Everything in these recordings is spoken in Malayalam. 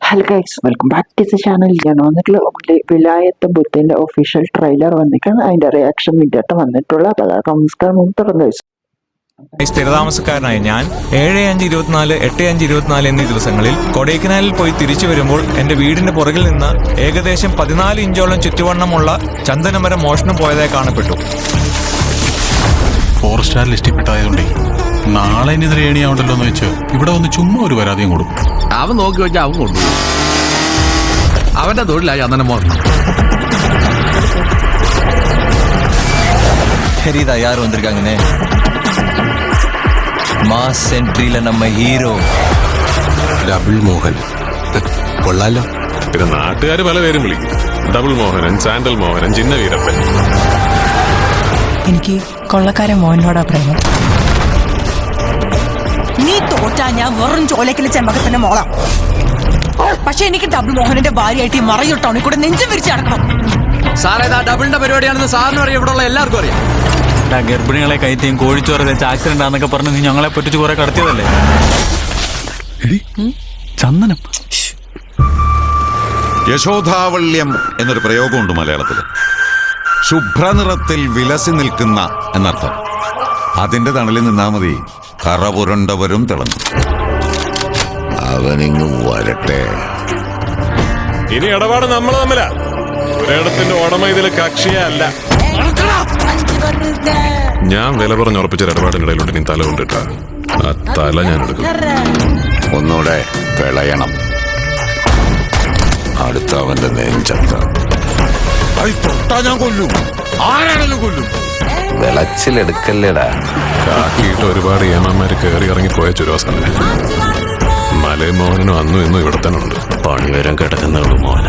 Hello guys, welcome back to the channel. ഞാൻ വന്നിട്ടുള്ള വിലായത്ത് ബുദ്ധിൻ്റെ ഒഫീഷ്യൽ ട്രെയിലർ വന്നിട്ടാണ് അതിൻ്റെ റിയാക്ഷൻ വീഡിയോ വന്നിട്ടുള്ള നമസ്കാരം. തുറന്നു സ്ഥിരതാമസക്കാരനായ ഞാൻ 7-5-24, 8-5-24 എന്നീ ദിവസങ്ങളിൽ കൊടൈക്കനാലിൽ പോയി തിരിച്ചു വരുമ്പോൾ എന്റെ വീടിന്റെ പുറകിൽ നിന്ന് ഏകദേശം 14 ഇഞ്ചോളം ചുറ്റുവണ്ണമുള്ള ചന്ദനമരം മോഷണം പോയതായി കാണപ്പെട്ടു. ഫോറസ്റ്റുകാർ ലിസ്റ്റിൽപ്പെട്ടായതുകൊണ്ടേ നാളെ ഇനി ഏണിയാവണ്ടല്ലോ എന്ന് വെച്ച് ഇവിടെ വന്ന് ചുമ്മാ ഒരു പരാതിയും കൊടുക്കും. അവൻ നോക്കി വെച്ചാൽ അവൻ കൊണ്ടുപോകും. അവന്റെ തൊഴിലായി ചന്ദനം മോഷണം. தெரியுதா யார் வந்திருக்காங்கன்னு? മാസ് എൻട്രിയിലെ നമ്മ ഹീറോ ഡബിൾ മോഹൻ. കൊള്ളാലോ. പിന്നെ നാട്ടുകാർ പല പേരും വിളിക്കും. ഡബിൾ മോഹനൻ, സാൻഡൽ മോഹനൻ, ചിന്ന വീരപ്പൻ. എനിക്ക് കൊള്ളക്കാരൻ മോഹനോടാ പ്രേമം. നീ തോറ്റാ ഞാൻ വെറും ചോലക്കിലെ ചെമ്പകത്തിന്റെ മോളാം. പക്ഷെ എനിക്ക് ഡബിൾ മോഹനന്റെ ഭാര്യയായിട്ട് ഈ മറയൂർ ടൗണിൽ കൂടെ നെഞ്ചും വിരിച്ച് നടക്കണം. സാറേ, ഡബിളിന്റെ പരിപാടിയാണെന്ന് സാറിനും അറിയാം, ഇവിടെ ഉള്ള എല്ലാവർക്കും അറിയാം. ഗർഭിണികളെ കയറ്റിയും കോഴിച്ചോറ് വെച്ച് ആക്സിഡന്റ് ആണെന്നൊക്കെ പറഞ്ഞ് നീ ഞങ്ങളെ പറ്റിച്ച് കുറെ കടത്തിയതല്ലേ? ചന്ദനം. യശോധാവള്യം എന്നൊരു പ്രയോഗമുണ്ട് മലയാളത്തിൽ. ശുഭ്രനിറത്തിൽ വിലസി നിൽക്കുന്ന എന്നർത്ഥം. അതിന്റെ തണലിൽ നിന്നാ മതി, കറ പുരണ്ടവരും തിളങ്ങും. അവനിങ്ങ് വരട്ടെ. ഇനി ഇടപാട് നമ്മൾ തമ്മിലാ. ഒരിടത്തിന്റെ ഉടമ ഇതിൽ കക്ഷിയല്ല. ഞാൻ വില പറഞ്ഞുറപ്പിച്ച ഇടപാടിന്റെ ഇടയിലുണ്ട് നീ തല കൊണ്ടിട്ട ആ തല ഞാൻ എടുക്കും. ഒന്നുകൂടെ വിളയണം. അടുത്ത അവന്റെ നെഞ്ചത്ത ഞാൻ കൊല്ലും. ആരാണെങ്കിലും കൊല്ലും. വിളച്ചിലെടുക്കല്ലേടാ. കാക്കിയിട്ട് ഒരുപാട് ഏമാന്മാര് കയറി ഇറങ്ങി പോയ ചുരോസാണ്. മലയും മോഹനനും അന്നും ഇന്നും ഇവിടെ തന്നെ ഉണ്ട്. പണി വരാൻ കിടക്കുന്നവള് മോഹന.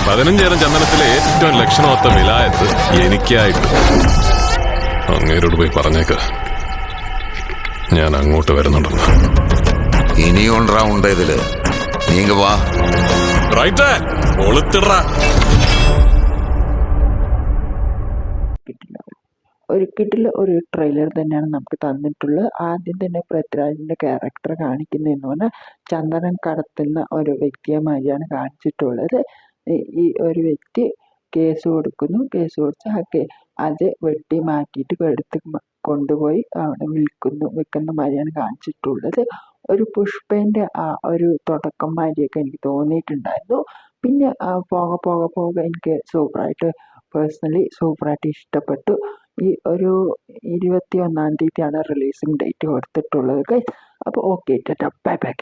പതിനഞ്ചേരം ചന്ദനത്തിലെ ഏറ്റവും ലക്ഷണമൊത്ത വിലായത്ത് എനിക്കായിട്ട്. അങ്ങേരോട് പോയി പറഞ്ഞേക്ക ഞാൻ അങ്ങോട്ട് വരുന്നുണ്ടെന്ന്. ഇനിയും റൗണ്ട് ഇതില്. നീങ്ങ വാ. റൈറ്റ് ഒളുത്തിട. ഒരു ട്രെയിലർ തന്നെയാണ് നമുക്ക് തന്നിട്ടുള്ളത്. ആദ്യം തന്നെ പൃഥ്വിരാജിന്റെ ക്യാരക്ടർ കാണിക്കുന്നതെന്ന് പറഞ്ഞാൽ ചന്ദനം കടത്തുന്ന ഒരു വ്യക്തിയെ മാതിരിയാണ് കാണിച്ചിട്ടുള്ളത്. ഈ ഒരു വ്യക്തി കേസ് കൊടുക്കുന്നു. കേസ് കൊടുത്ത് അത് വെട്ടി മാറ്റിയിട്ട് എടുത്ത് കൊണ്ടുപോയി അവിടെ വിൽക്കുന്ന മാതിരിയാണ് കാണിച്ചിട്ടുള്ളത്. ഒരു പുഷ്പേൻ്റെ ആ ഒരു തുടക്കം മാതിരിയൊക്കെ എനിക്ക് തോന്നിയിട്ടുണ്ടായിരുന്നു. പിന്നെ പോകെ എനിക്ക് പേഴ്സണലി സൂപ്പറായിട്ട് ഇഷ്ടപ്പെട്ടു. ഈ ഒരു 21-ാം തീയതിയാണ് റിലീസിങ് ഡേറ്റ് കൊടുത്തിട്ടുള്ളത്. അപ്പോൾ ഓക്കെ, ബൈ ബൈ.